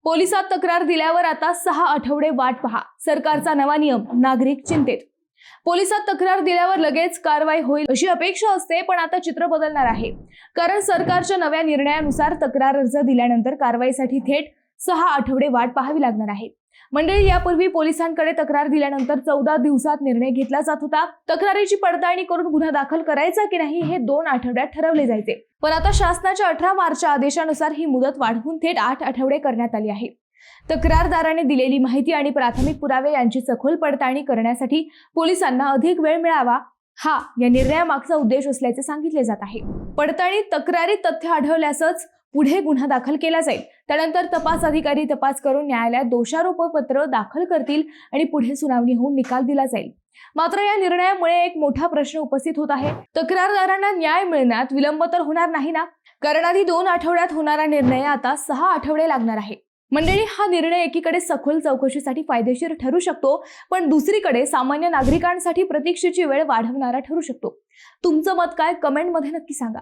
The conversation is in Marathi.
पोलिसात तक्रार दिल्यावर आता 6 आठवडे वाट पहा. सरकारचा नवा नियम, नागरिक चिंतेत. पोलिसात तक्रार दिल्यावर लगेच कारवाई होईल अशी अपेक्षा असते, पण आता चित्र बदलणार आहे. कारण सरकारच्या नव्या निर्णयानुसार तक्रार अर्ज दिल्यानंतर कारवाईसाठी थेट 6 आठवडे वाट पाहावी लागणार आहे. मंडळी, यापूर्वी पोलिसांकडे तक्रार दिल्यानंतर 14 दिवसात निर्णय घेतला जात होता. तक्रारीची पडताळणी करून गुन्हा दाखल करायचा की नाही हे 2 आठवड्यात ठरवले जायचे. पण आता शासनाच्या 18 मार्चच्या आदेशानुसार ही मुदत वाढवून थेट 8 आठवडे करण्यात आली आहे. तक्रारदाराने दिलेली माहिती आणि प्राथमिक पुरावे यांची सखोल पडताळणी करण्यासाठी पोलिसांना अधिक वेळ मिळावा, हा या निर्णयामागचा उद्देश असल्याचे सांगितले जात आहे. पडताळणीत तक्रारीत तथ्य आढळल्यासच पुढे गुन्हा दाखल केला जाईल. त्यानंतर तपास अधिकारी तपास करून न्यायालयात दोषारोपपत्र दाखल करतील आणि पुढे सुनावणी होऊन निकाल दिला जाईल. मात्र या निर्णयामुळे एक मोठा प्रश्न उपस्थित होत आहे. तक्रारदारांना न्याय मिळण्यात विलंब तर होणार नाही ना? कारण आधी 2 आठवड्यात होणारा निर्णय आता 6 आठवडे लागणार आहे. मंडळी, हा निर्णय एकीकडे सखोल चौकशीसाठी फायदेशीर ठरू शकतो, पण दुसरीकडे सामान्य नागरिकांसाठी प्रतीक्षेची वेळ वाढवणारा ठरू शकतो. तुमचं मत काय? कमेंटमध्ये नक्की सांगा.